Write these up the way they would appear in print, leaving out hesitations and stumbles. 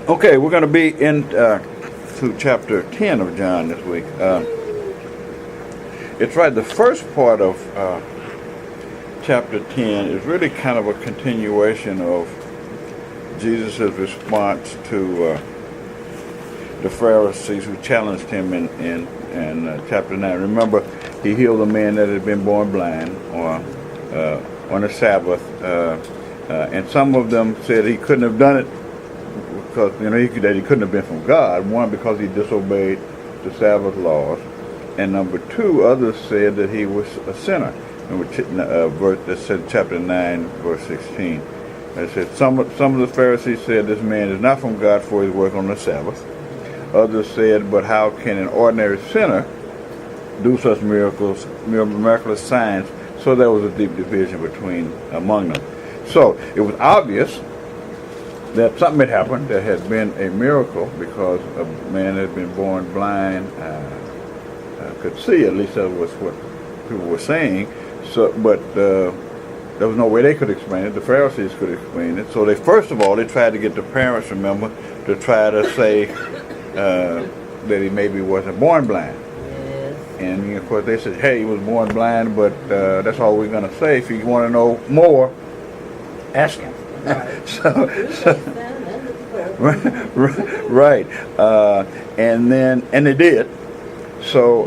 Okay, we're going to be in to chapter 10 of John this week. It's right, the first part of chapter 10 is really kind of a continuation of Jesus' response to the Pharisees who challenged him in chapter 9. Remember, he healed a man that had been born blind on the Sabbath, and some of them said he couldn't have done it because that he couldn't have been from God. One, because he disobeyed the Sabbath laws, and number two, others said that he was a sinner. Verse that said chapter 9, verse 16. It said some of the Pharisees said this man is not from God for his work on the Sabbath. Others said, but how can an ordinary sinner do such miraculous signs? So there was a deep division among them. So it was obvious that something had happened. There had been a miracle because a man had been born blind, could see. At least that was what people were saying. So, but there was no way they could explain it. The Pharisees could explain it. So they tried to get the parents, remember, to try to say that he maybe wasn't born blind. And of course they said, hey, he was born blind, but that's all we're going to say. If you want to know more, ask him. Right. And they did. So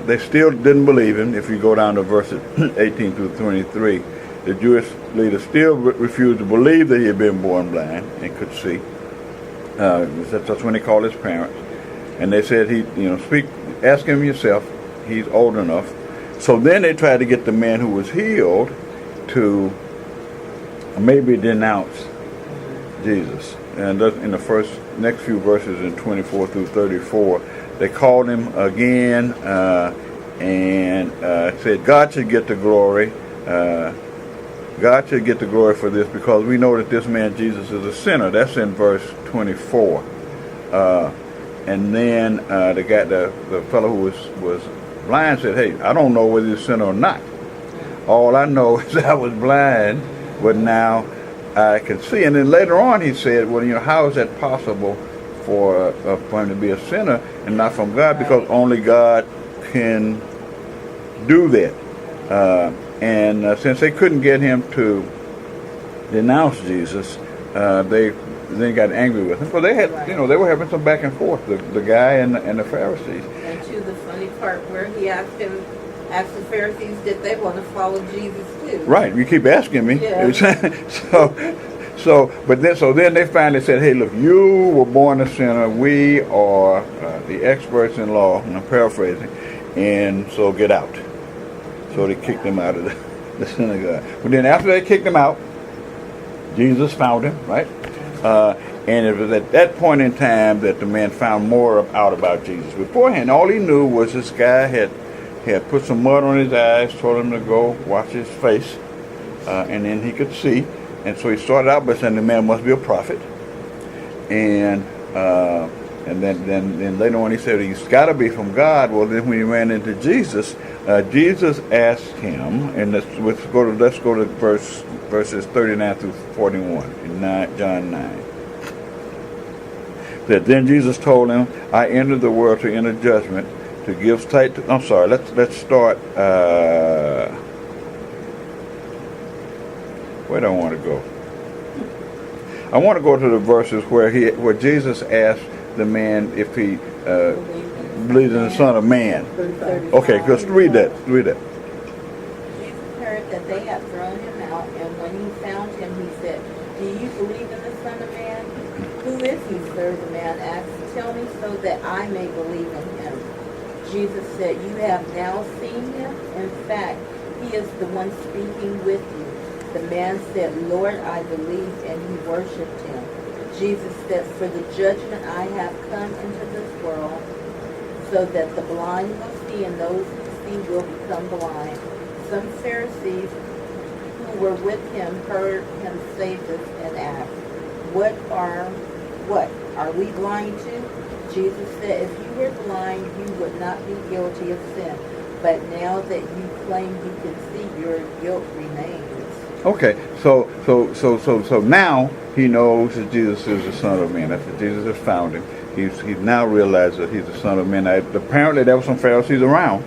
they still didn't believe him. If you go down to verses 18 through 23, the Jewish leaders still refused to believe that he had been born blind and could see. That's when they called his parents, and they said, ask him yourself. He's old enough. So then they tried to get the man who was healed to maybe denounce Jesus. And in the next few verses in 24 through 34, they called him again and said, God should get the glory. God should get the glory for this because we know that this man Jesus is a sinner. That's in verse 24. And then the fellow who was blind said, hey, I don't know whether he's a sinner or not. All I know is I was blind, but now I can see. And then later on he said, well, how is that possible for him to be a sinner and not from God? Because only God can do that. And since they couldn't get him to denounce Jesus, they then got angry with him. So they had, they were having some back and forth, the guy and the Pharisees. And to the funny part where he asked the Pharisees, did they want to follow Jesus too? Right. You keep asking me. Yeah. So then they finally said, hey, look, you were born a sinner. We are the experts in law, and I'm paraphrasing, and so get out. So they kicked him out of the synagogue. But then after they kicked him out, Jesus found him, right? And it was at that point in time that the man found more out about Jesus. Beforehand, all he knew was this guy had put some mud on his eyes, told him to go wash his face, and then he could see. And so he started out by saying the man must be a prophet. And then later on he said he's got to be from God. Well, then when he ran into Jesus, Jesus asked him, and let's go to verses 39 through 41 in John 9. That then Jesus told him, I entered the world to enter judgment, to give sight to... I'm sorry, let's start... where do I want to go? I want to go to the verses where Jesus asked the man if he believes in the Son of Man. Okay, just read that. Jesus heard that they had thrown him out, and when he found him, he said, do you believe in the Son of Man? Who is he, sir? The man asked. Tell me so that I may believe in him. Jesus said, you have now seen him. In fact, he is the one speaking with you. The man said, Lord, I believe, and he worshipped him. Jesus said, for the judgment I have come into this world, so that the blind will see and those who see will become blind. Some Pharisees who were with him heard him say this and asked, What? Are we blind too? Jesus said, if you were blind, you would not be guilty of sin. But now that you claim you can see, your guilt remains. Okay, so now he knows that Jesus is the Son of Man. After Jesus has found him, he's now realized that he's the Son of Man. Now, apparently, there were some Pharisees around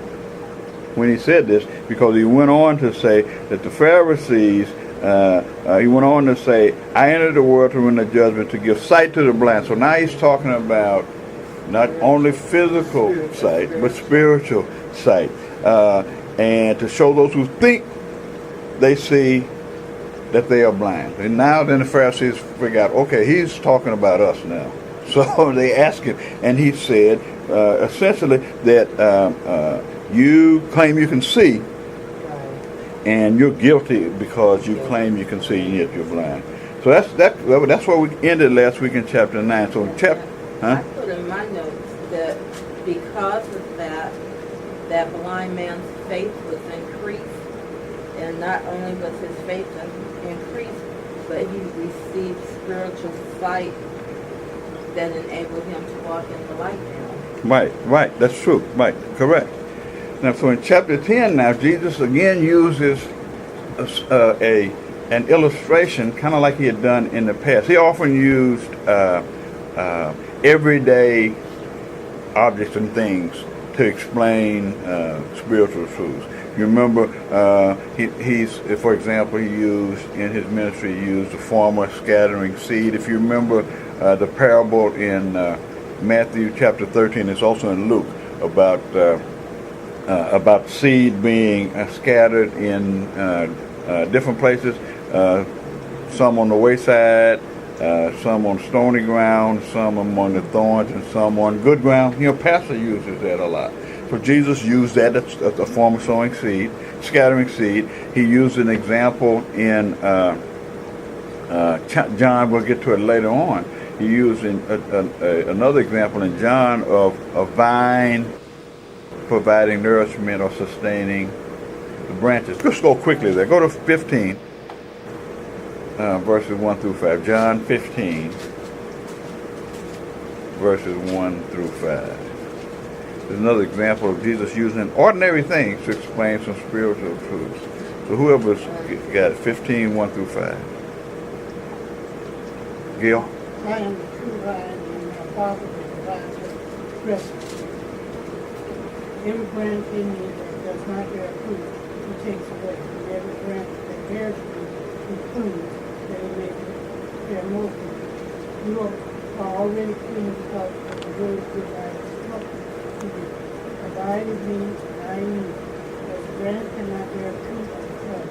when he said this, because he went on to say that the Pharisees, he went on to say, I entered the world to render judgment, to give sight to the blind. So now he's talking about not only physical sight, but spiritual sight. And to show those who think they see that they are blind. And now then the Pharisees figure out, okay, he's talking about us now. So they ask him, and he said, essentially, that you claim you can see, and you're guilty because you claim you can see, and yet you're blind. So that's where we ended last week in chapter 9. So in I put in my notes that because of that blind man's faith was increased, and not only was his faith increased, but he received spiritual sight that enabled him to walk in the light now. Right, that's true. Right, correct. Now, so in chapter 10 now, Jesus again uses an illustration, kind of like he had done in the past. He often used everyday objects and things to explain spiritual truths. You remember, he's, for example, he used in his ministry, he used the farmer scattering seed. If you remember the parable in Matthew chapter 13, it's also in Luke, about seed being scattered in different places, some on the wayside, some on stony ground, some among the thorns, and some on good ground. You know, pastor uses that a lot. So Jesus used that as a form of sowing seed, scattering seed. He used an example in John. We'll get to it later on. He used another example in John of a vine providing nourishment or sustaining the branches. Let's go quickly there. Go to 15, verses 1 through 5. John 15, verses 1 through 5. There's another example of Jesus using ordinary things to explain some spiritual truths. So whoever's got it, 15, 1 through 5. Gil? I am the true vine, and my Father is the vine dresser. Every branch in me that does not bear fruit, he takes away. And every branch that bears fruit, he prunes, that it may bear more fruit. You are already clean because of the word which I have spoken to you. Abide in me, and I in you. For the branch cannot bear fruit on itself,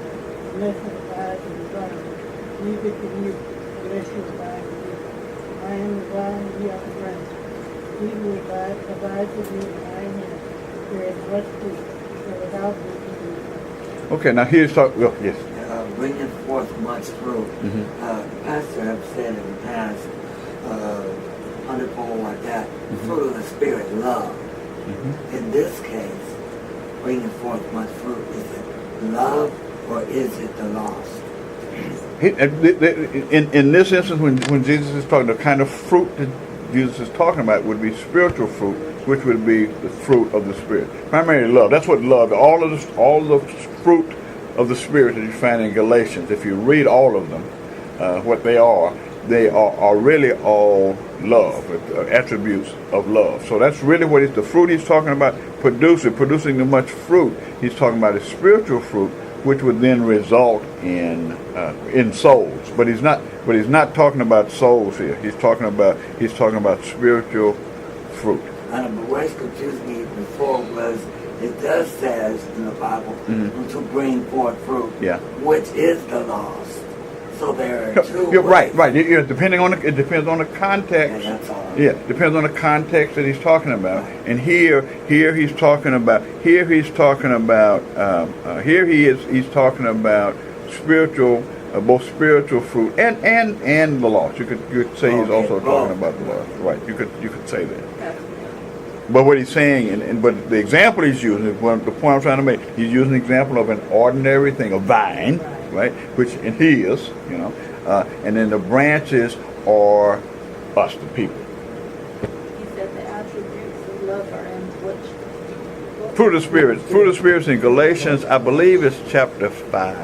unless it abides in the vine. Neither can you, unless you abide in me. I am the vine, ye are the branches. He who abides in me, and I in him, bears much fruit, for without me you do nothing. Okay, now here's talk. Well, yes. Bringing forth much fruit. Pastor have said in the past, hundredfold like that, fruit of the Spirit, love. In this case, bringing forth much fruit, is it love or is it the lost? In this instance, when Jesus is talking, the kind of fruit that Jesus is talking about would be spiritual fruit, which would be the fruit of the Spirit. Primarily love. That's what love. All the fruit of the Spirit that you find in Galatians. If you read all of them, what they are really all love, attributes of love. So that's really what the fruit he's talking about. Producing the much fruit. He's talking about a spiritual fruit, which would then result in souls. But he's not talking about souls here. He's talking about spiritual fruit. And what confused me before was it does says in the Bible to bring forth fruit, which is the lost. So there are two. You're right. It depends on the context. Yeah, that's all. Yeah, depends on the context that he's talking about. Right. And here he's talking about talking about spiritual, both spiritual fruit and the lost. You could say he's also talking about the lost. Right. You could say that. But what he's saying, but the example he's using, the point I'm trying to make, he's using an example of an ordinary thing, a vine, right? Which and he is, and then the branches are us, the people. He said the attributes of love are in which? Fruit of the Spirit. Fruit of the Spirit in Galatians, I believe it's chapter 5.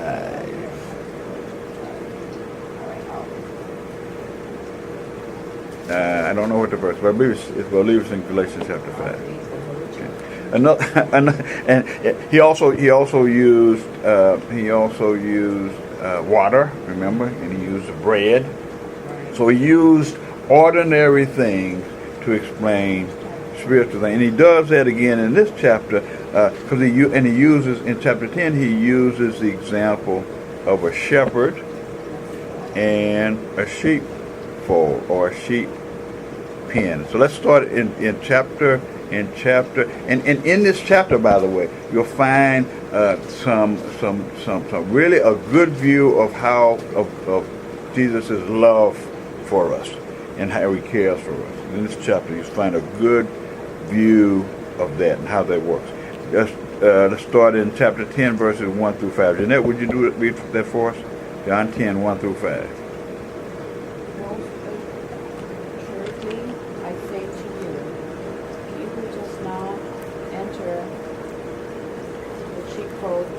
I don't know what the verse, but I believe it's in Galatians chapter 5. And he also used water, remember, and he used bread. So he used ordinary things to explain spiritual things, and he does that again in this chapter because he uses in chapter 10 he uses the example of a shepherd and a sheepfold or a sheep pen. So let's start in chapter. And in this chapter, by the way, you'll find some really a good view of how of Jesus' love for us and how he cares for us. In this chapter, you find a good view of that and how that works. Let's start in chapter 10, verses 1 through 5. Jeanette, would you read that for us? John 10, 1 through 5.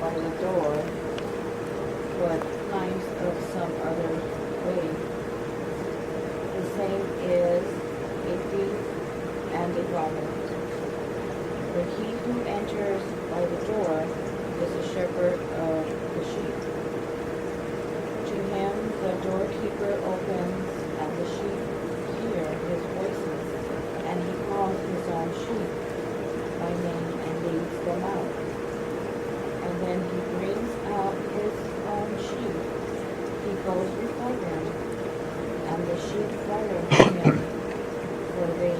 By the door, but finds of some other way. The same is a thief and a robber. But he who enters by the door is a shepherd of the sheep. To him the doorkeeper opens, and the sheep hear his voices, and he calls his own sheep by name and leads them out. And when he brings out his own sheep, he goes before them, and the sheep follow him, for they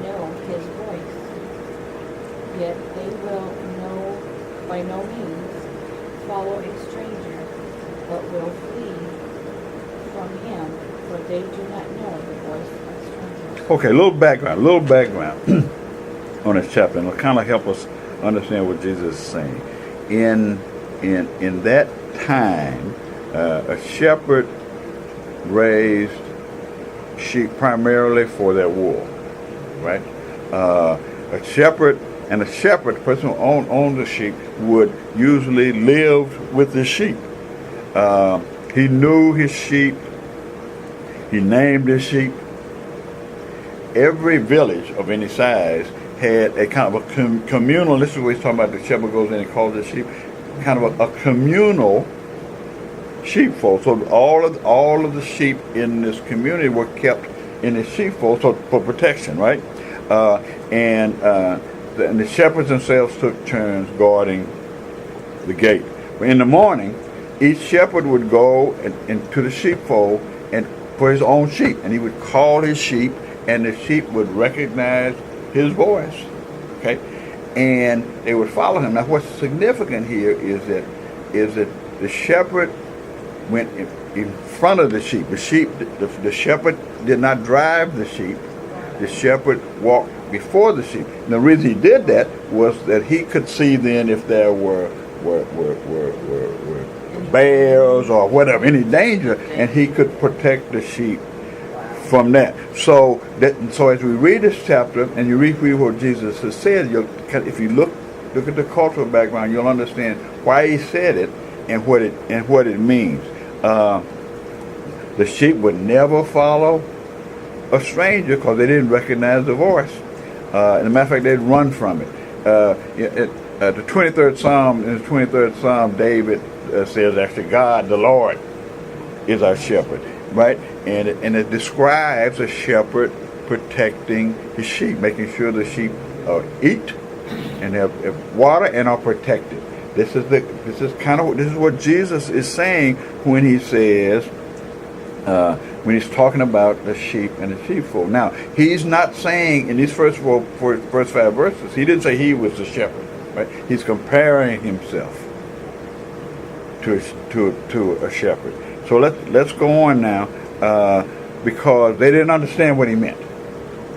know his voice. Yet they will by no means follow a stranger, but will flee from him, for they do not know the voice of strangers. Okay, a little background on this chapter, and it'll kind of help us understand what Jesus is saying. In that time, a shepherd raised sheep primarily for their wool, right? A shepherd, the person who owned the sheep, would usually live with the sheep. He knew his sheep. He named his sheep. Every village of any size had a kind of a communal, this is what he's talking about, the shepherd goes in and calls the sheep, kind of a communal sheepfold. So all of the sheep in this community were kept in the sheepfold for protection, right? And the shepherds themselves took turns guarding the gate. In the morning, each shepherd would go into the sheepfold and for his own sheep, and he would call his sheep, and the sheep would recognize his voice, okay, and they would follow him. Now, what's significant here is that the shepherd went in front of the sheep. The shepherd did not drive the sheep. The shepherd walked before the sheep. And the reason he did that was that he could see then if there were bears or whatever, any danger, and he could protect the sheep from that. So as we read this chapter and you read what Jesus has said, if you look at the cultural background, you'll understand why he said it and what it means. The sheep would never follow a stranger because they didn't recognize the voice. As a matter of fact, they'd run from it. The 23rd Psalm, David says actually God, the Lord, is our shepherd, right? And it describes a shepherd protecting his sheep, making sure the sheep eat and have water and are protected. This is what Jesus is saying when he says when he's talking about the sheep and the sheepfold. Now, he's not saying in these first 5 verses, he didn't say he was the shepherd, right? He's comparing himself to a shepherd. So let's go on now, because they didn't understand what he meant.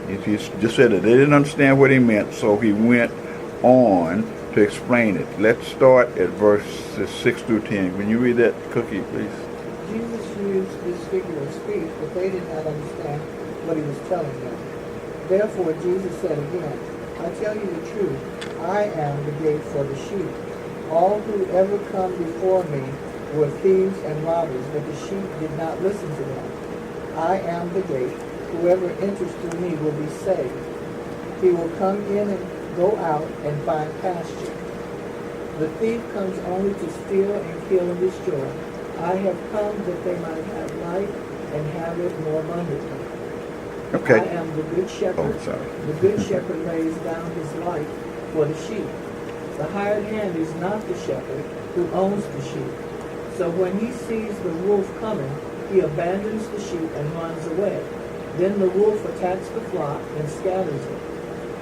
He just said that they didn't understand what he meant, so he went on to explain it. Let's start at verses 6 through 10. When you read that, Cookie, please. Jesus used this figure of speech, but they did not understand what he was telling them. Therefore Jesus said again, I tell you the truth, I am the gate for the sheep. All who ever come before me were thieves and robbers, but the sheep did not listen to them. I am the gate. Whoever enters through me will be saved. He will come in and go out and find pasture. The thief comes only to steal and kill and destroy. I have come that they might have life and have it more abundantly. Okay. I am the good shepherd. Oh, sorry. The good shepherd lays down his life for the sheep. The hired hand is not the shepherd who owns the sheep. So when he sees the wolf coming, he abandons the sheep and runs away. Then the wolf attacks the flock and scatters it.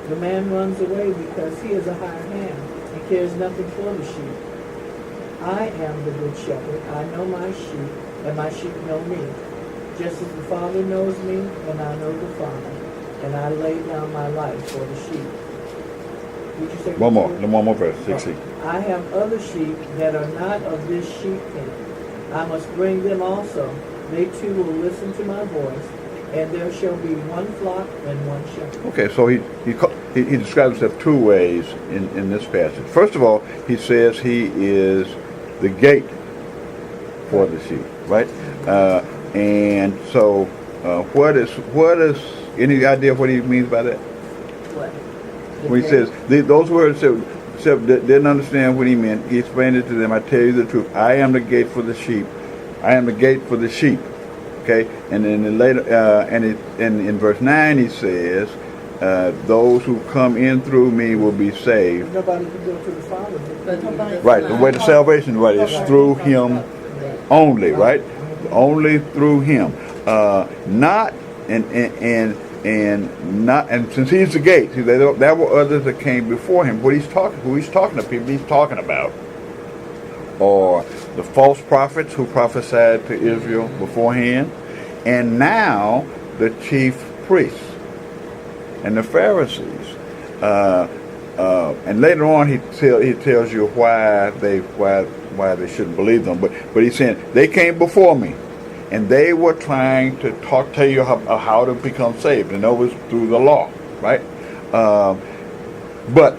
The man runs away because he is a hired hand and cares nothing for the sheep. I am the good shepherd. I know my sheep, and my sheep know me. Just as the Father knows me, and I know the Father, and I lay down my life for the sheep. Did you say One more verse, 16. I have other sheep that are not of this sheep pen. I must bring them also. They too will listen to my voice, and there shall be one flock and one shepherd. Okay, so he describes himself two ways in this passage. First of all, he says he is the gate for the sheep, right? And so, what is any idea what he means by that? What? When he says those words, didn't understand what he meant. He explained it to them. I tell you the truth. I am the gate for the sheep. I am the gate for the sheep. Okay, and then later, and in verse 9 he says, "Those who come in through me will be saved." Nobody can go to the Father. Right. The way to salvation, right, is through Him only. Right, only through Him. Not and since He's the gate, see, there were others that came before Him. Who he's talking to people He's talking about, or the false prophets who prophesied to Israel beforehand, and now the chief priests and the Pharisees. And later on, he tells you why they shouldn't believe them. But he's saying they came before me, and they were trying to tell you how to become saved, and that was through the law, right? But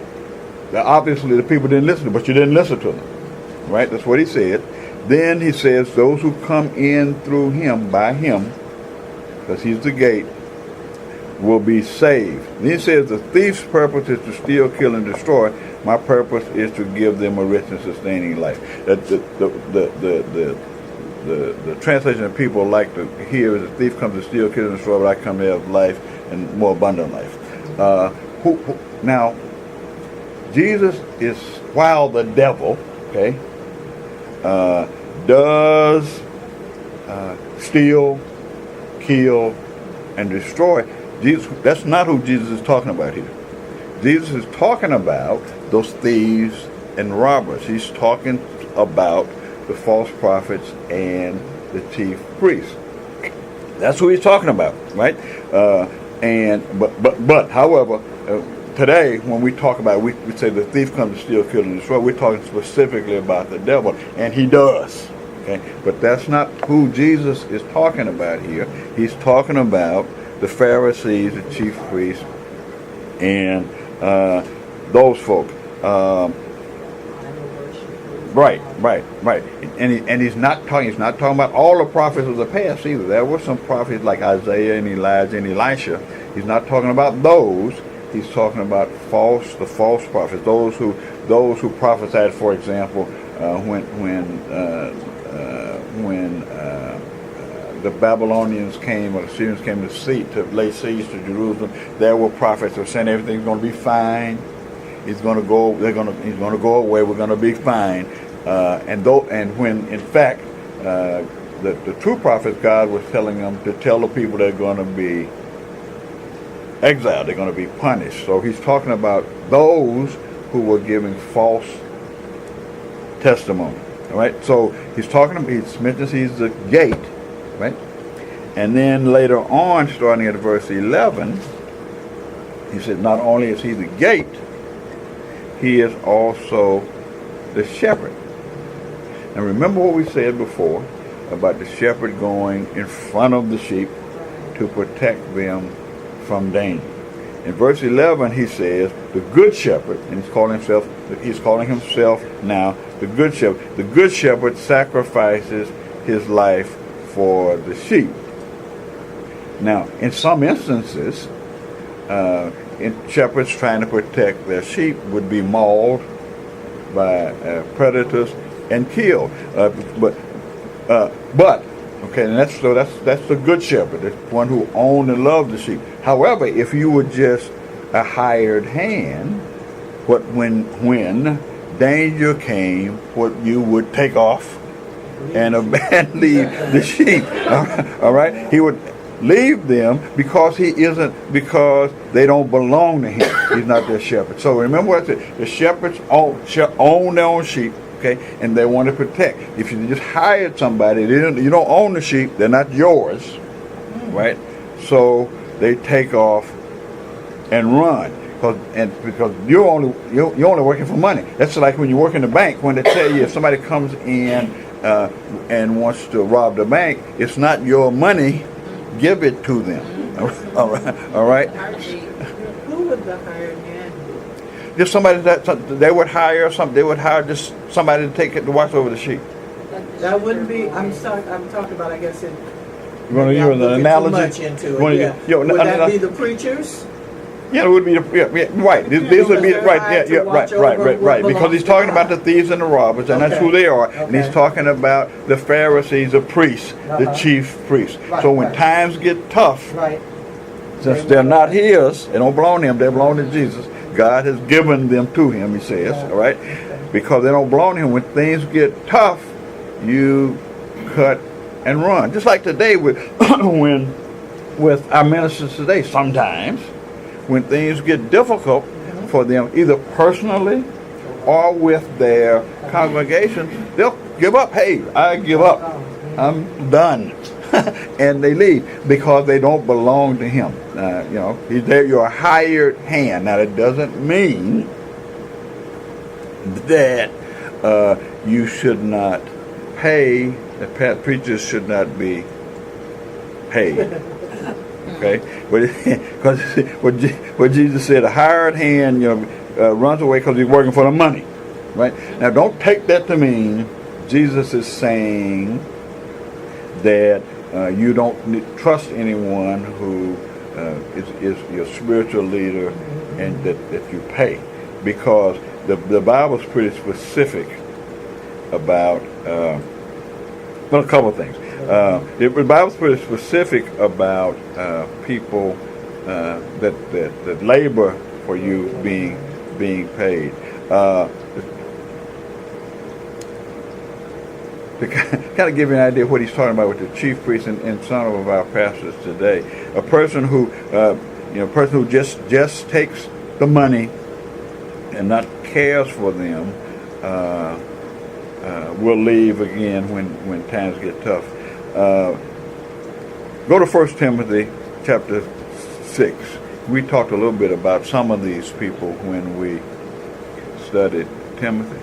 obviously the people didn't listen, but you didn't listen to them. Right, that's what he said. Then he says, those who come in through him, by him, because he's the gate, will be saved. Then he says, the thief's purpose is to steal, kill, and destroy. My purpose is to give them a rich and sustaining life. The translation that people like to hear is, the thief comes to steal, kill, and destroy, but I come to have life and more abundant life. Now, Jesus is, while the devil, okay, does steal, kill, and destroy. Jesus, that's not who Jesus is talking about here. Jesus is talking about those thieves and robbers. He's talking about the false prophets and the chief priests. That's who he's talking about, right? However, today, when we talk about it, we say the thief comes to steal, kill, and destroy. We're talking specifically about the devil, and he does. Okay, but that's not who Jesus is talking about here. He's talking about the Pharisees, the chief priests, and those folk. Right. And he's not talking about all the prophets of the past either. There were some prophets like Isaiah and Elijah and Elisha. He's not talking about those. He's talking about the false prophets, those who prophesied, for example, when the Babylonians came, or the Syrians came to lay siege to Jerusalem. There were prophets who were saying everything's going to be fine. He's going to go. He's going to go away. We're going to be fine. And when in fact the true prophets, God was telling them to tell the people they're going to be exiled. They're going to be punished. So he's talking about those who were giving false testimony. All right. So he's mentions he's the gate. Right? And then later on, starting at verse 11, he said, not only is he the gate, he is also the shepherd. And remember what we said before about the shepherd going in front of the sheep to protect them from danger. In verse 11, he says, the good shepherd, and he's calling himself now the good shepherd. The good shepherd sacrifices his life for the sheep. Now, in some instances, shepherds trying to protect their sheep would be mauled by predators and killed. But okay, and that's the good shepherd, the one who owned and loved the sheep. However, if you were just a hired hand, when danger came, what you would take off and abandon the sheep. All right, he would leave them because they don't belong to him. He's not their shepherd. So remember what I said: the shepherds own their own sheep. Okay, and they want to protect. If you just hired somebody, you don't own the sheep; they're not yours, right? So they take off and run because you're only working for money. That's like when you work in the bank. When they tell you if somebody comes in and wants to rob the bank, it's not your money. Give it to them. All right. Who would the hired hand be? Just somebody they would hire just somebody to take it to watch over the sheep. That wouldn't be. I'm talking about. I guess it. You want to use an analogy? Too much into it. Would that be the preachers? Yeah, it would be right. These would be right. Yeah, right. Because he's talking about the thieves and the robbers, and that's who they are. Okay. And he's talking about the Pharisees, the priests, the chief priests. So when times get tough, since they're not his, they don't belong to him. They belong to Jesus. God has given them to him. He says, all right, because they don't belong to him. When things get tough, you cut and run. Just like today with our ministers today, sometimes. When things get difficult for them, either personally or with their congregation, they'll give up. Hey, I give up. I'm done. And they leave because they don't belong to him. You're a hired hand. Now, that doesn't mean that you should not pay, that preachers should not be paid. Okay, because what Jesus said, a hired hand, runs away because he's working for the money, right? Now, don't take that to mean Jesus is saying that you don't trust anyone who is your spiritual leader and that you pay, because the Bible's pretty specific about a couple of things. The Bible's pretty specific about people that labor for you being paid. To kind of give you an idea of what he's talking about with the chief priests and some of our pastors today, a person who just takes the money and not cares for them will leave again when times get tough. Go to 1 Timothy chapter 6. We talked a little bit about some of these people when we studied Timothy.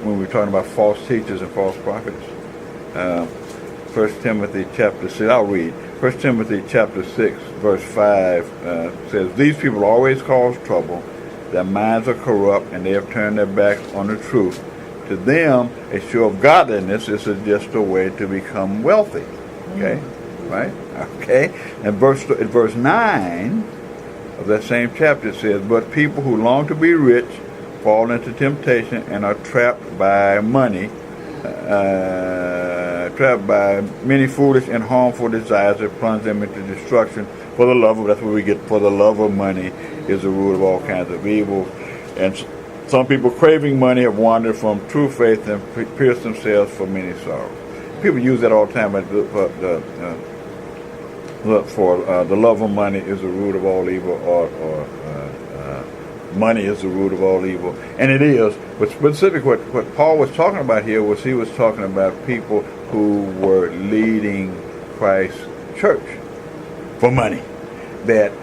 When we were talking about false teachers and false prophets. 1 Timothy chapter 6, I'll read. 1 Timothy chapter 6, verse 5 says, "These people always cause trouble. Their minds are corrupt, and they have turned their backs on the truth. To them, a show of godliness is just a way to become wealthy." Okay? Right? Okay? And verse 9 of that same chapter says, "But people who long to be rich fall into temptation and are trapped by money, trapped by many foolish and harmful desires that plunge them into destruction. For the love of money is the root of all kinds of evil. And some people craving money have wandered from true faith and pierced themselves for many sorrows." People use that all the time. For the love of money is the root of all evil, or money is the root of all evil, and it is. But specifically, what Paul was talking about here was he was talking about people who were leading Christ's church for money. That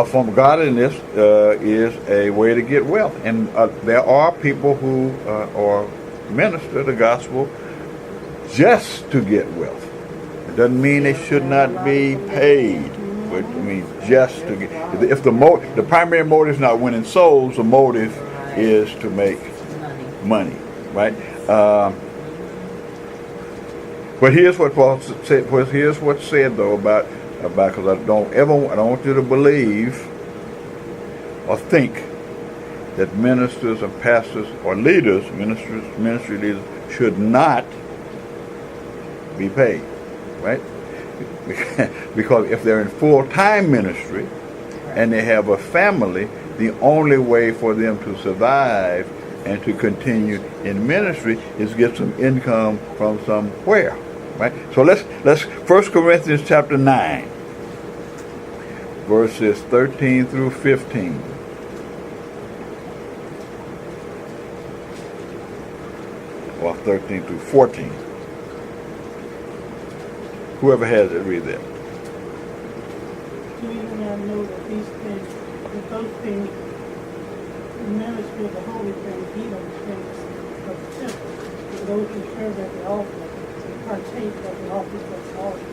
from godliness is a way to get wealth, and there are people who or minister the gospel just to get wealth. It doesn't mean they should not be paid. But I mean, just to get. If the primary motive is not winning souls, the motive is to make money, right? But here's what Paul said. Here's what's said though about because I don't want you to believe or think that ministers or pastors or leaders, ministry leaders, should not be paid, right? Because if they're in full-time ministry and they have a family, the only way for them to survive and to continue in ministry is get some income from somewhere, right? So let's 1 Corinthians chapter 9, verses 13 through 15. Or 13 through 14. Whoever has it, read that. Do you not know that these things, that those things, the ministry of the holy things, even the things of the temple, and those who serve at the altar, partake of the office of the altar.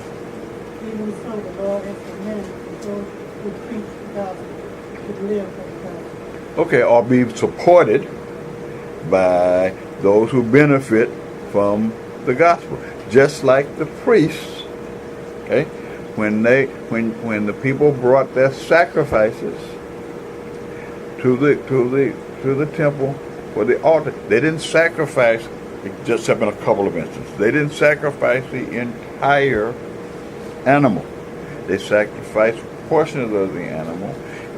Even so, the Lord has commanded that those who preach the gospel should live for the gospel. Okay, or be supported by those who benefit from the gospel, just like the priests. Okay, when the people brought their sacrifices to the temple for the altar, they didn't sacrifice, just in a couple of instances, they didn't sacrifice the entire animal. They sacrificed portions of the animal,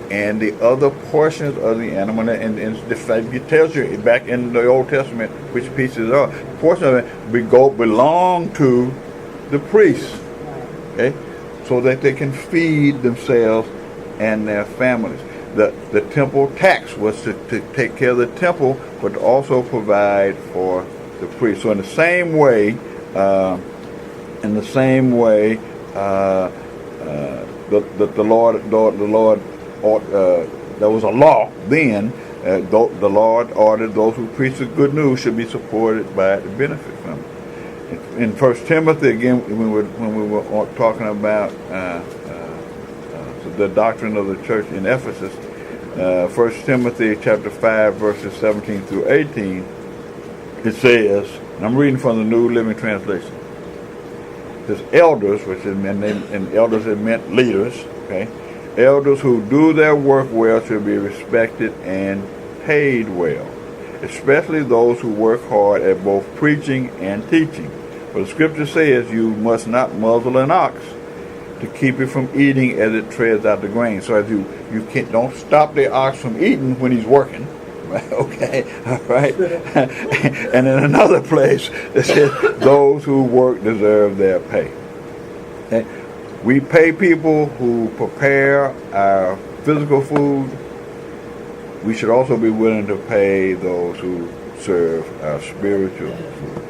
and the other portions of the animal, and it tells you back in the Old Testament which pieces are. Portions of it belong to the priests, okay, so that they can feed themselves and their families. The temple tax was to take care of the temple, but to also provide for the priests. So in the same way, the Lord. There was a law then. The Lord ordered those who preach the good news should be supported by the benefit from it. In 1 Timothy, again, when we were talking about the doctrine of the church in Ephesus, 1 Timothy chapter 5, verses 17 through 18, it says, and I'm reading from the New Living Translation, it says, elders, which is and elders it meant leaders, okay? Elders who do their work well should be respected and paid well, especially those who work hard at both preaching and teaching. For the scripture says, you must not muzzle an ox to keep it from eating as it treads out the grain. So as you don't stop the ox from eating when he's working, right? Okay, all right. And in another place, it says, those who work deserve their pay. Okay? We pay people who prepare our physical food. We should also be willing to pay those who serve our spiritual food.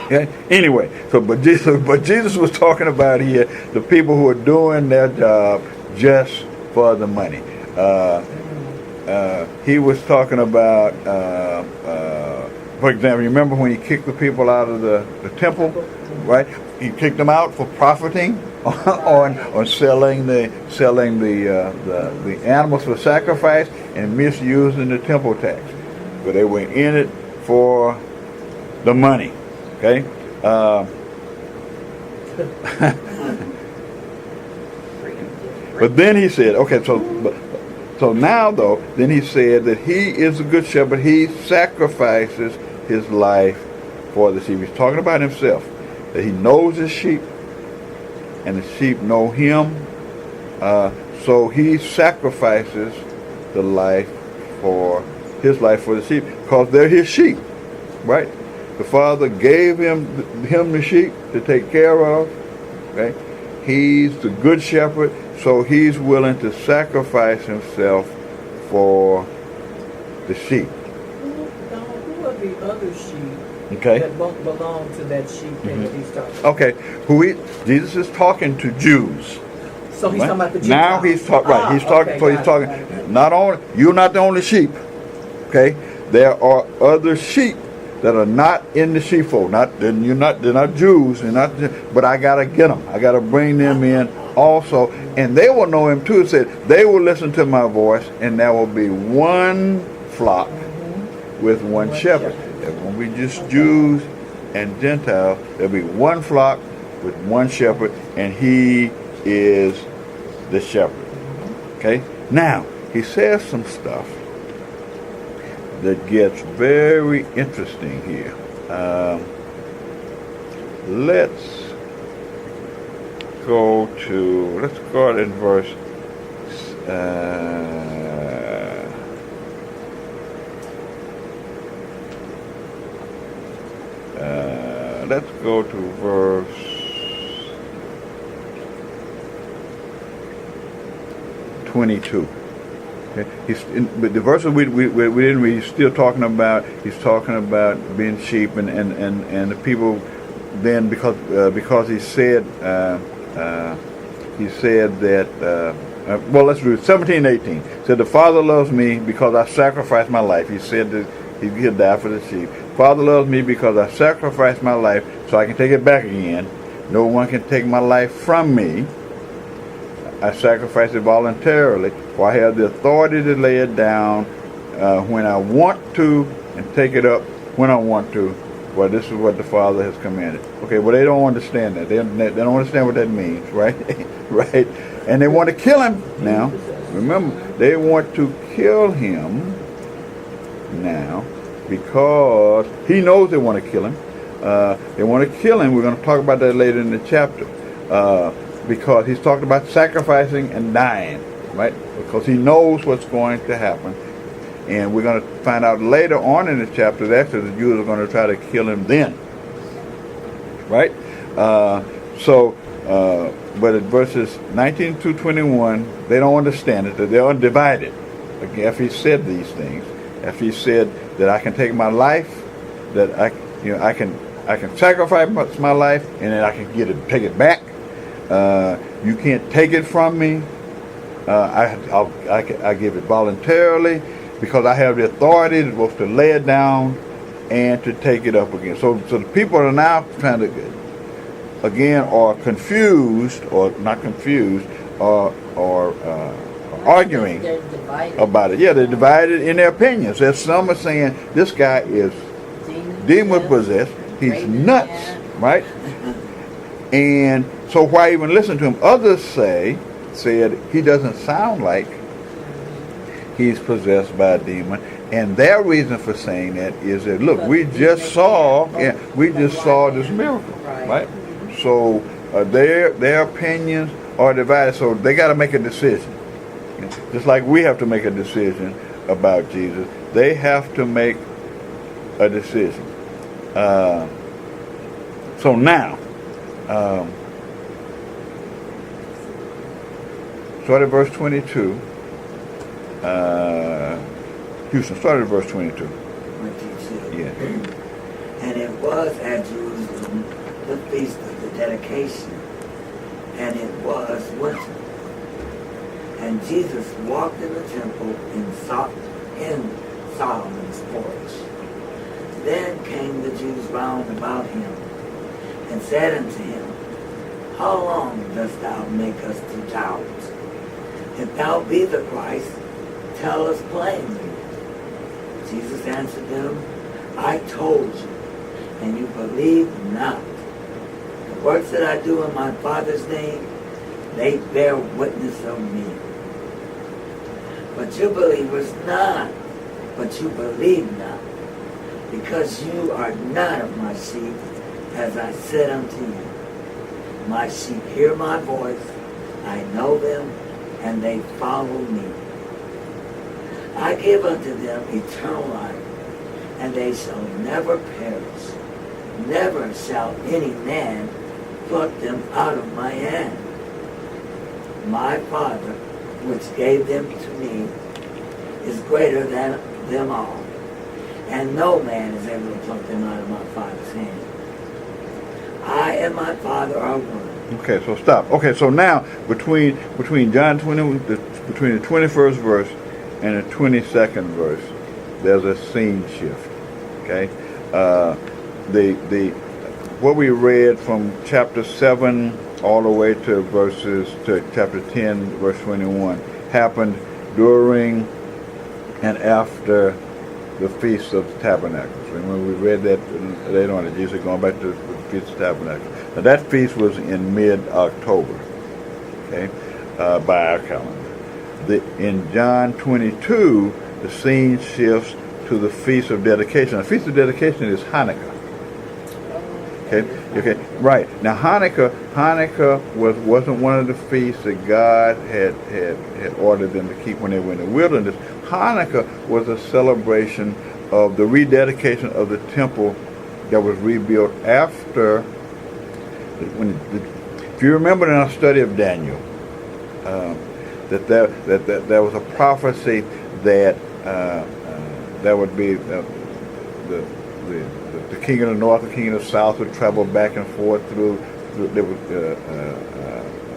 Okay? Anyway, but Jesus was talking about here the people who are doing their job just for the money. He was talking about, for example, remember when he kicked the people out of the temple, right? He kicked them out for profiting on selling the animals for sacrifice and misusing the temple tax, but they were in it for the money. Okay. But then he said, okay, so now though, then he said that he is a good shepherd. He sacrifices his life for the sheep. He's talking about himself, that he knows his sheep and the sheep know him. So he sacrifices his life for the sheep because they're his sheep, right? The Father gave him the sheep to take care of. Okay? He's the good shepherd, so he's willing to sacrifice himself for the sheep. Who are the other sheep Okay. that belong to that sheep that he's talking about? Okay. Jesus is talking to Jews. So he's Right? talking about the Gentiles. Now he's talking. Right. He's talking. Okay, So he's talking. Not only you're not the only sheep. Okay. There are other sheep that are not in the sheepfold. They're not Jews. But I gotta get them. I gotta bring them in also, and they will know him too. It said they will listen to my voice, and there will be one flock with one shepherd. It won't be just Jews and Gentiles. There'll be one flock with one shepherd, and he is the shepherd. Okay? Now, he says some stuff that gets very interesting here. Let's go in verse let's go to verse 22. Okay. But the verses we didn't read, he's still talking about, being sheep and the people then, because he said that well, let's read 17 and 18. He said, the Father loves me because I sacrificed my life. He said that he'd die for the sheep. Father loves me because I sacrificed my life so I can take it back again. No one can take my life from me. I sacrifice it voluntarily, for I have the authority to lay it down when I want to and take it up when I want to. Well, this is what the Father has commanded. Okay, well, they don't understand that. They don't understand what that means, right? Right? And they want to kill him now. Remember, they want to kill him now because he knows they want to kill him. They want to kill him. We're going to talk about that later in the chapter. Because he's talking about sacrificing and dying, right? Because he knows what's going to happen. And we're going to find out later on in the chapter that actually the Jews are going to try to kill him then. Right? But in verses 19 to 21, they don't understand it. They're undivided. Again, after he said these things, after he said that I can take my life, that I can sacrifice my life, and then I can take it back. You can't take it from me. I give it voluntarily because I have the authority to both to lay it down and to take it up again. So the people are now trying to, again, are confused or not confused or arguing about it. Yeah, they're divided in their opinions. There's some are saying this guy is demon possessed. He's nuts, right? And so why even listen to him? Others said he doesn't sound like he's possessed by a demon. And their reason for saying that is that, look, we just saw this miracle, right? So their opinions are divided. So they got to make a decision. Just like we have to make a decision about Jesus, they have to make a decision. So now, start at verse 22. Houston, start at verse 22. 22. Yeah. And it was at Jerusalem the feast of the dedication, and it was winter. And Jesus walked in the temple in Solomon's porch. Then came the Jews round about him, and said unto him, How long dost thou make us to doubt? If thou be the Christ, tell us plainly. Jesus answered them, I told you, and you believe not. The works that I do in my Father's name, they bear witness of me. But you believers not, but you believe not, because you are not of my sheep, as I said unto you. My sheep hear my voice, I know them, and they follow me. I give unto them eternal life, and they shall never perish. Never shall any man pluck them out of my hand. My Father, which gave them to me, is greater than them all, and no man is able to pluck them out of my Father's hand. I and my Father are one. Okay, so stop. Okay, so now between John 20, between the 21st verse and the 22nd verse, there's a scene shift. Okay, what we read from chapter 7 all the way to chapter 10, verse 21, happened during and after the Feast of Tabernacles. Remember we read that later on, that Jesus going back to the Feast of Tabernacles. Now that feast was in mid-October, okay, by our calendar. In John 22, the scene shifts to the Feast of Dedication. The Feast of Dedication is Hanukkah. Okay, right. Now Hanukkah wasn't one of the feasts that God had ordered them to keep when they were in the wilderness. Hanukkah was a celebration of the rededication of the temple that was rebuilt after. If you remember in our study of Daniel, that there was a prophecy that there would be the king of the north, the king of the south would travel back and forth through. There was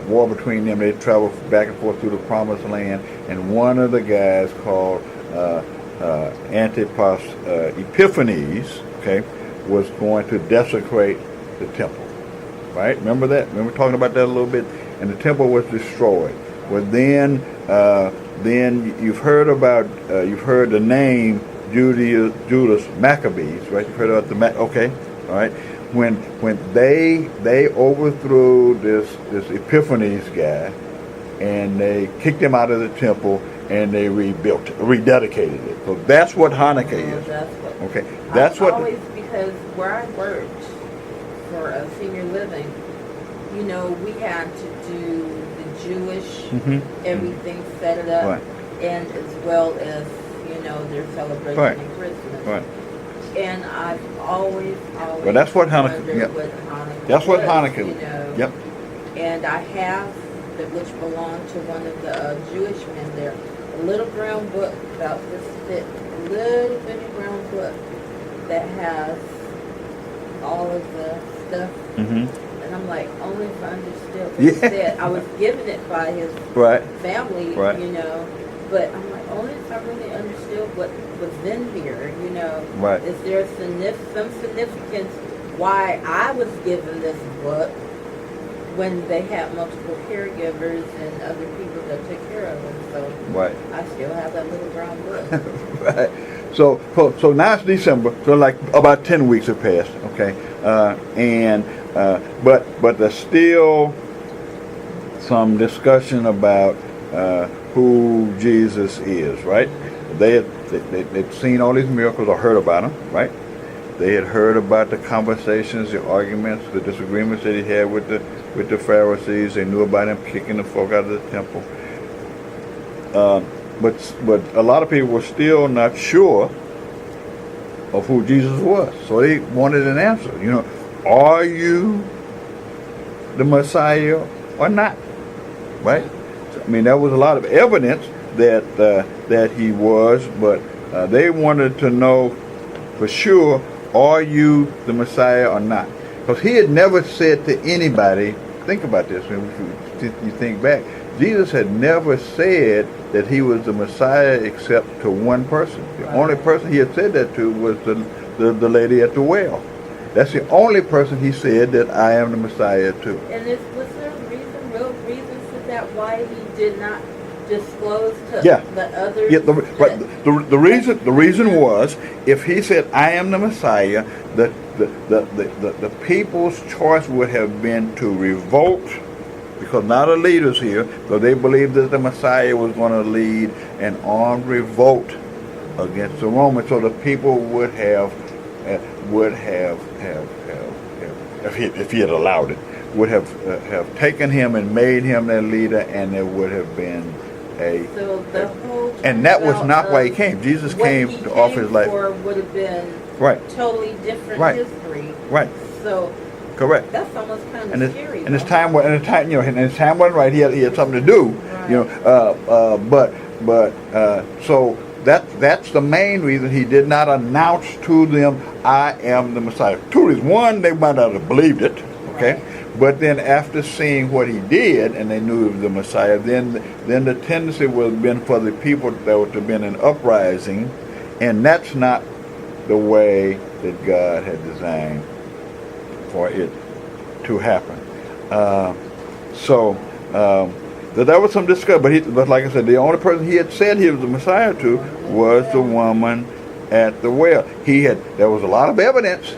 war between them. They traveled back and forth through the promised land, and one of the guys called Antipas Epiphanes, okay, was going to desecrate the temple. Right? Remember that? Remember talking about that a little bit? And the temple was destroyed. Well, then you've heard the name Judas Maccabees, right? You've heard about okay, all right. When they overthrew this Epiphanes guy, and they kicked him out of the temple, and they rededicated it. So that's what Hanukkah is. That's what. Always, because where I worked for a senior living, we had to do the Jewish everything, set it up, right. And as well as their celebration right. in Christmas. Right. And I've always well, that's what Hanukkah. wondered Yep. what Hanukkah That's what was, Hanukkah. Yep. And I have, which belonged to one of the Jewish men there, a little brown book about this thick, little bitty brown book that has all of the stuff. Mm-hmm. And I'm like, only if I understood what Yeah. he said. I was given it by his Right. family, Right. but I'm like, only if I really understood what was in here, Right. Is there some significance why I was given this book when they had multiple caregivers and other people that took care of them? So Right. I still have that little brown book. Right. So now it's December. So like about 10 weeks have passed. Okay. But there's still some discussion about who Jesus is. Right. They'd seen all these miracles or heard about them. Right. They had heard about the conversations, the arguments, the disagreements that he had with the Pharisees. They knew about him kicking the folk out of the temple. But a lot of people were still not sure of who Jesus was. So they wanted an answer. Are you the Messiah or not? Right? I mean, there was a lot of evidence that he was, but they wanted to know for sure, are you the Messiah or not? Because he had never said to anybody, think about this, if you think back, Jesus had never said that he was the Messiah except to one person. The only person he had said that to was the lady at the well. That's the only person he said that I am the Messiah to. And was there a real reason for that, why he did not disclose to the others? Yeah, the reason was, if he said I am the Messiah, the people's choice would have been to revolt, because now the leaders here, because they believed that the Messiah was going to lead an armed revolt against the Romans, so the people would have if he had allowed it, would have taken him and made him their leader, and there would have been and that was not why he came. Jesus came to offer his life. Would have been right. Totally different history. Right. So correct. That's almost kind of scary. And his time wasn't right. He had something to do. Right. So that's the main reason he did not announce to them, I am the Messiah. Two reasons. One, they might not have believed it. Okay. Right. But then after seeing what he did, and they knew he was the Messiah, then the tendency would have been for the people that would have been an uprising, and that's not the way that God had designed for it to happen. There was some discussion, but like I said, the only person he had said he was the Messiah to was the woman at the well. There was a lot of evidence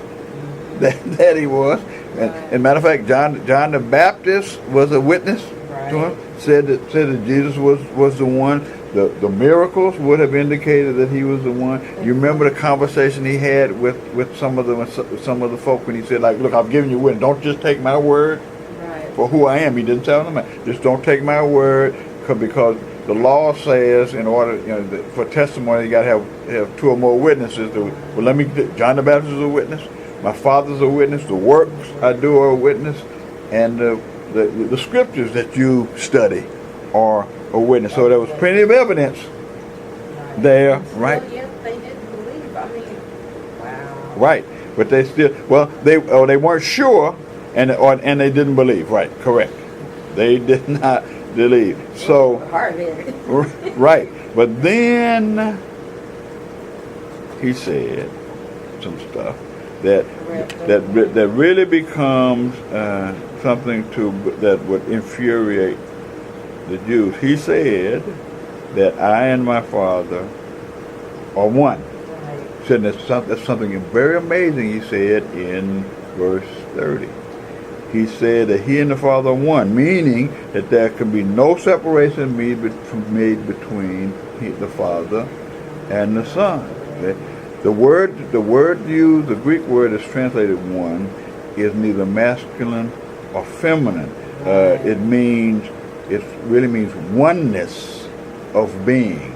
that he was. And matter of fact, John the Baptist was a witness to him. Said that Jesus was the one. The miracles would have indicated that he was the one. You remember the conversation he had with some of the folk when he said, like, look, I've given you witness. Don't just take my word for who I am. He didn't tell them that. Just don't take my word, because the law says in order, for testimony, you got to have two or more witnesses. John the Baptist is a witness. My Father's a witness. The works I do are a witness, and the scriptures that you study are a witness. So there was plenty of evidence there, right? Well, yes, they didn't believe. I mean, wow. Right, but they still, they weren't sure, and they didn't believe. Right, correct. They did not believe. So Hard-headed. right, but then he said some stuff that really becomes something that would infuriate the Jews. He said that I and my Father are one. Right. Said that's something very amazing. He said in verse 30. He said that he and the Father are one, meaning that there can be no separation made between the Father and the Son. Okay? The word used, the Greek word is translated one, is neither masculine or feminine. It really means oneness of being.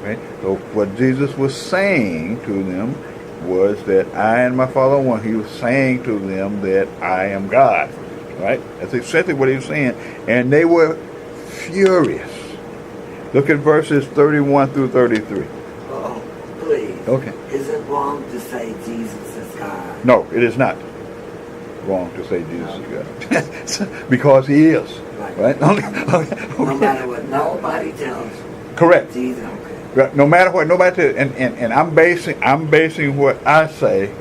Right? So what Jesus was saying to them was that I and my Father are one. He was saying to them that I am God. Right? That's exactly what he was saying. And they were furious. Look at verses 31 through 33. Oh, please. Okay. Is it wrong to say Jesus is God? No, it is not wrong to say Jesus is God. Because he is. Right? Okay. No matter what nobody tells you. Correct. Jesus, okay. Right. No matter what nobody tells, and I'm basing what I say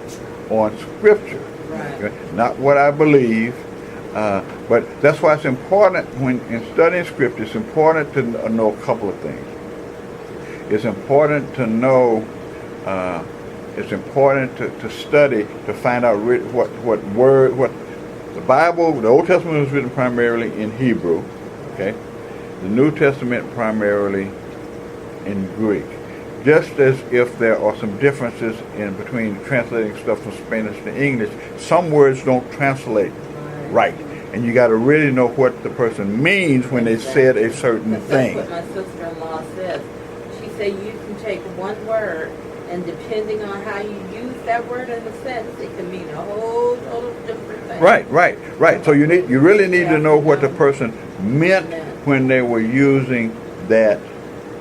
on Scripture. Right. Not what I believe. But that's why it's important when in studying Scripture, it's important to know a couple of things. It's important to know, it's important to study to find out what the Bible, the Old Testament was written primarily in Hebrew, okay? The New Testament primarily in Greek. Just as if there are some differences in between translating stuff from Spanish to English, some words don't translate right. And you got to really know what the person means when they said a certain thing. That's what my sister-in-law says. She said you can take one word, and depending on how you use that word in a sentence, it can mean a whole total different thing. Right. So you really need to know what the person meant when they were using that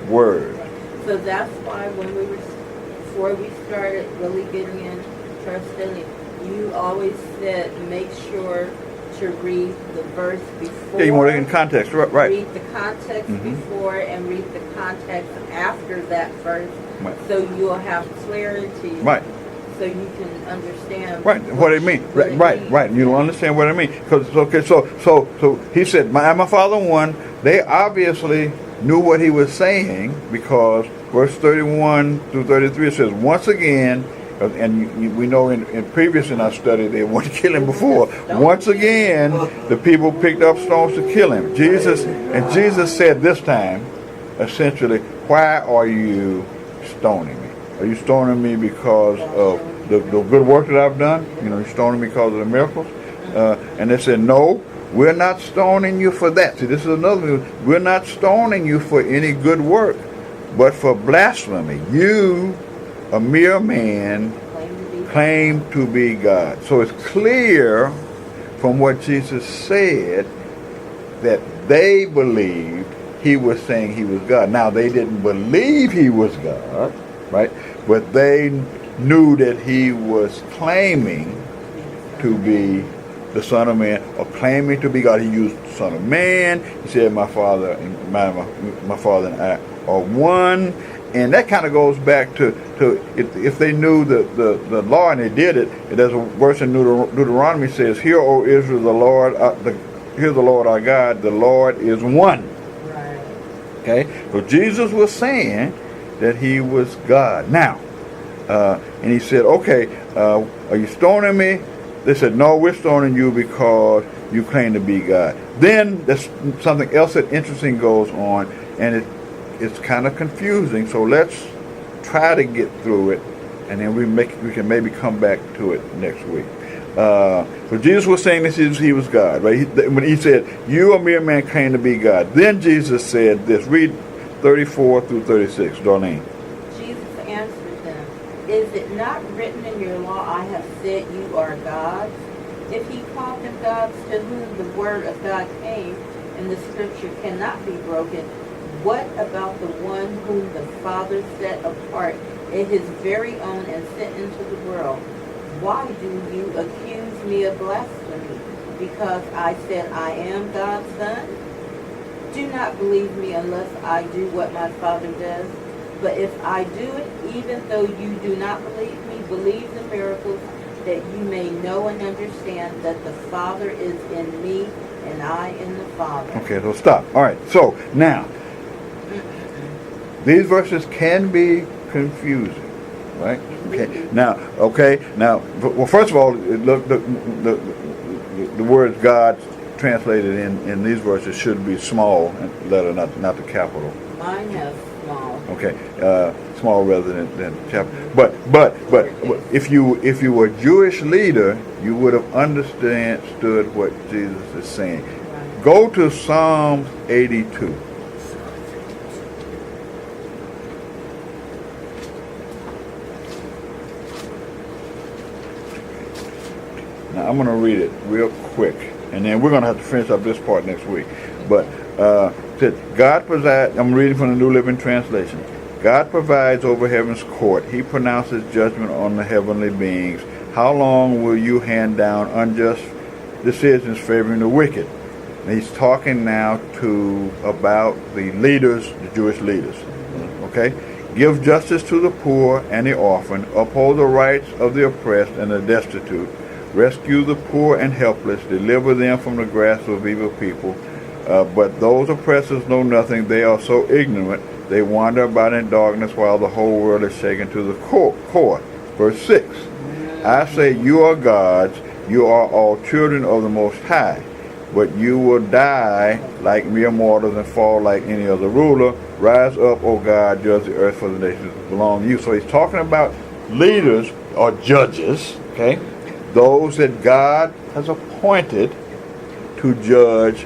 word. So that's why before we started really getting into our study, you always said make sure to read the verse before. Yeah, you want it in context, right? Read the context before and read the context after that verse, so you'll have clarity. Right. So you can understand. Right. What it means. Right. You'll understand what I mean. Because so he said, my Father one. They obviously knew what he was saying, because verse 31 through 33 it says, once again. And we know in previous in our study they wanted to kill him before. Once again, the people picked up stones to kill him. Jesus said this time, essentially, why are you stoning me? Are you stoning me because of the good work that I've done? You're stoning me because of the miracles? And they said, no, we're not stoning you for that. See, this is another one. We're not stoning you for any good work, but for blasphemy. You, a mere man, claim to be God. So it's clear from what Jesus said that they believed he was saying he was God. Now, they didn't believe he was God, right? But they knew that he was claiming to be the Son of Man, or claiming to be God. He used Son of Man. He said, my Father and I are one. And that kind of goes back to if they knew the law and they did it. There's a verse in Deuteronomy says, "Hear, O Israel, the Lord, hear the Lord our God. The Lord is one." Right. Okay, so Jesus was saying that he was God. Now, And he said, okay, are you stoning me? They said, no, we're stoning you because you claim to be God. Then there's something else that interesting goes on, and it's kind of confusing. So let's try to get through it, and then we can maybe come back to it next week. So Jesus was saying this, he was God, right? When he said, you, a mere man, claim to be God. Then Jesus said this. Read 34 through 36, Darlene. Jesus answered them, is it not written in your law, I have said you are gods? If he called them gods to whom the word of God came, and the scripture cannot be broken, what about the one whom the Father set apart in his very own and sent into the world? Why do you accuse me of blasphemy? Because I said I am God's son? Do not believe me unless I do what my Father does. But if I do it, even though you do not believe me, believe the miracles, that you may know and understand that the Father is in me and I in the Father. Okay, so stop. All right, so now, these verses can be confusing. Right? Okay. Now, well, first of all, look, the word God translated in these verses should be small letter, not the capital. Mine has small. Okay, small rather than capital. But if you were a Jewish leader, you would have understood what Jesus is saying. Right. Go to Psalms 82. Now, I'm going to read it real quick, and then we're going to have to finish up this part next week. But said, God presides, I'm reading from the New Living Translation. God provides over heaven's court. He pronounces judgment on the heavenly beings. How long will you hand down unjust decisions favoring the wicked? And he's talking now about the leaders, the Jewish leaders. Okay? Give justice to the poor and the orphan. Uphold the rights of the oppressed and the destitute. Rescue the poor and helpless, deliver them from the grasp of evil people. But those oppressors know nothing. They are so ignorant. They wander about in darkness while the whole world is shaken to the core. Verse 6. I say you are gods. You are all children of the Most High. But you will die like mere mortals and fall like any other ruler. Rise up, O God, judge the earth, for the nations belong to you. So he's talking about leaders or judges, okay? Those that God has appointed to judge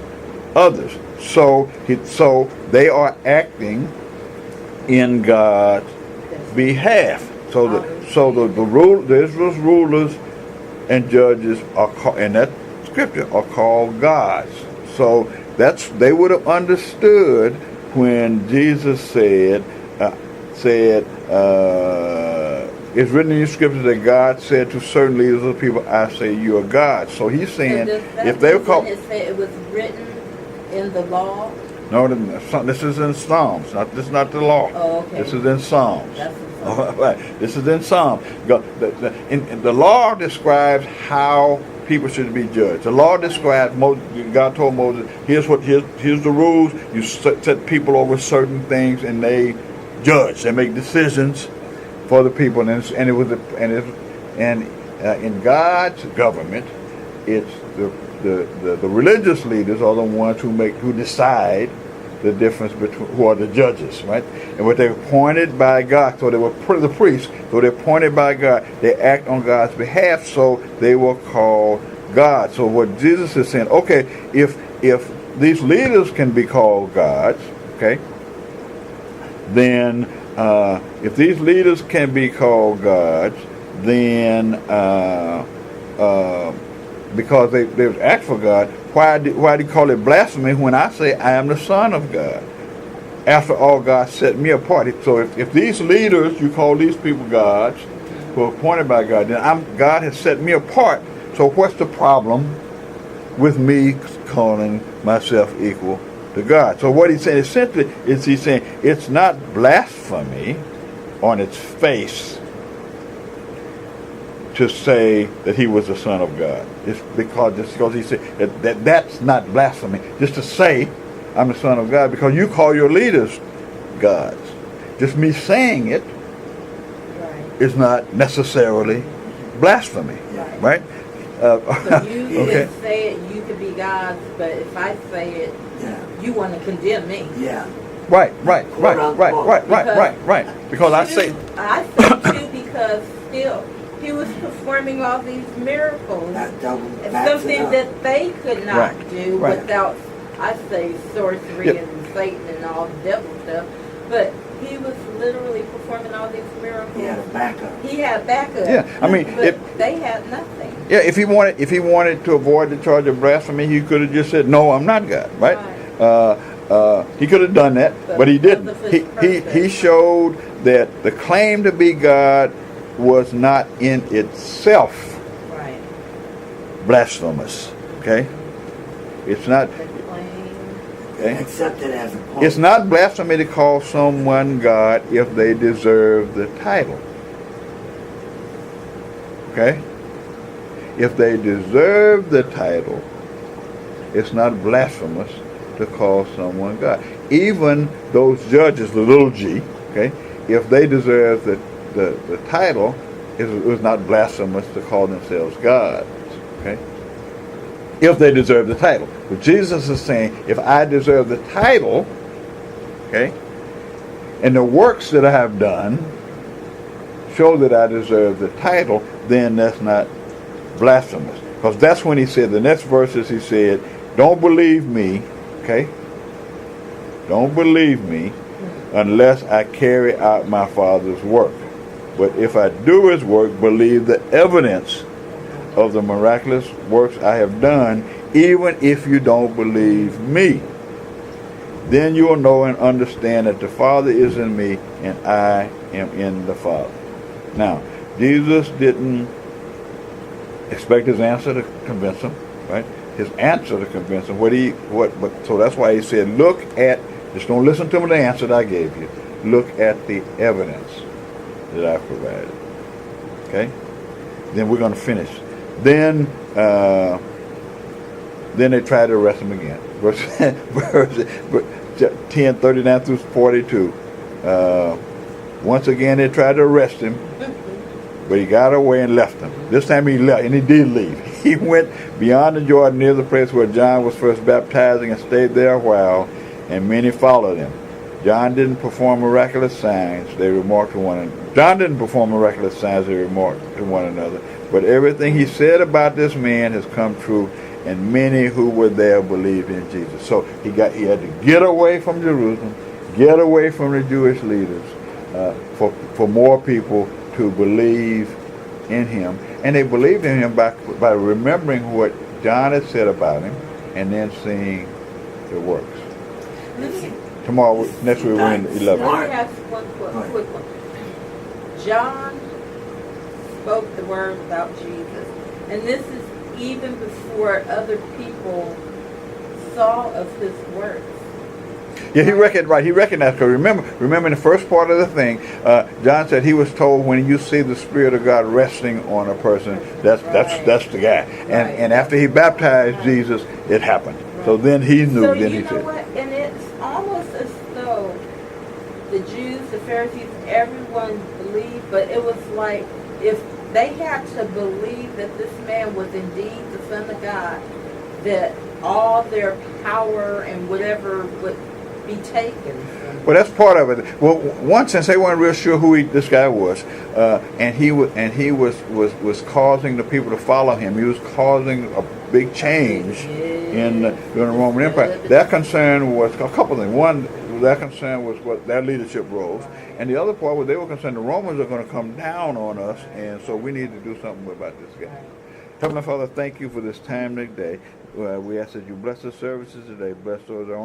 others. So they are acting in God's behalf. So the Israel's rulers and judges are called, in that scripture, are called gods. So they would have understood when Jesus said it's written in the scriptures that God said to certain leaders of the people, I say you are God. So he's saying, if they were called... It was written in the law? No, this is in Psalms. This is not the law. Oh, okay. This is in Psalms. That's in Psalms. Right. This is in Psalms. The law describes how people should be judged. The law describes, God told Moses, here's the rules. You set people over certain things and they judge. They make decisions for the people, and in God's government, it's the religious leaders are the ones who decide the difference between who are the judges, right? And what they're appointed by God, so they were the priests, so they're appointed by God. They act on God's behalf, so they were called God. So what Jesus is saying, okay, if these leaders can be called gods, okay, then if these leaders can be called gods, then because they act for God, why do you call it blasphemy when I say I am the Son of God? After all, God set me apart. So if these leaders, you call these people gods, who are appointed by God, then God has set me apart. So what's the problem with me calling myself equal to God? So what he's saying essentially is he's saying it's not blasphemy on its face to say that he was the Son of God. It's because he said that's not blasphemy. Just to say I'm the Son of God, because you call your leaders gods. Just me saying it Right. is not necessarily blasphemy, right? So you Okay. can say it, you could be God's, but if I say it, you want to condemn me. Yeah. Right. Because I say, I say too, because still he was performing all these miracles. That double It's backs it something up. that they could not do right. without, I say, sorcery Yep. and Satan and all the devil stuff. But he was literally performing all these miracles. He had a backup. He had backup. Yeah, I mean, but they had nothing. yeah, if he wanted to avoid the charge of blasphemy, he could have just said, "No, I'm not God," right? He could have done that, but he didn't. He showed that the claim to be God was not in itself Right. blasphemous. Okay, it's not. The claim. Okay? Accept it as a point. It's not blasphemy to call someone God if they deserve the title. Okay? If they deserve the title, it's not blasphemous to call someone God. Even those judges, the little g, okay, if they deserve the title, it was not blasphemous to call themselves gods. Okay? If they deserve the title. But Jesus is saying, if I deserve the title, okay, and the works that I have done show that I deserve the title, then that's not blasphemous. Because that's when he said, the next verses he said, don't believe me, okay? Don't believe me unless I carry out my Father's work. But if I do his work, believe the evidence of the miraculous works I have done, even if you don't believe me. Then you will know and understand that the Father is in me and I am in the Father. Now, Jesus didn't expect his answer to convince him, right? His answer to convince him, so that's why he said, look at, just don't listen to the answer that I gave you. Look at the evidence that I provided. Okay? Then we're going to finish. Then they tried to arrest him again. Verse 10, 39 through 42. Once again, they tried to arrest him, but he got away and left them. This time he left, and he did leave. He went beyond the Jordan near the place where John was first baptizing and stayed there a while, and many followed him. John didn't perform miraculous signs, they remarked to one another. John didn't perform miraculous signs, they remarked to one another. But everything he said about this man has come true, and many who were there believed in Jesus. So he had to get away from Jerusalem, get away from the Jewish leaders, for more people to believe in him. And they believed in him by remembering what John had said about him, and then seeing the works. Tomorrow, next week, we're in 11. Let me ask one quick one. John spoke the word about Jesus, and this is even before other people saw of his works. Yeah, he recognized. Because remember in the first part of the thing, John said he was told when you see the Spirit of God resting on a person, that's the guy. And after he baptized Jesus, it happened. Right. So then he knew. So then you he know said. What? And it's almost as though the Jews, the Pharisees, everyone believed, but it was like if they had to believe that this man was indeed the Son of God, that all their power and whatever would be taken. Well, that's part of it. Well, one sense they weren't real sure who this guy was, and he was causing the people to follow him. He was causing a big change in the Roman Empire. Their concern was a couple things. One, their concern was what their leadership roles, and the other part was they were concerned the Romans are going to come down on us, and so we need to do something about this guy. Heavenly Father, thank you for this time today. We ask that you bless the services today, bless those that are on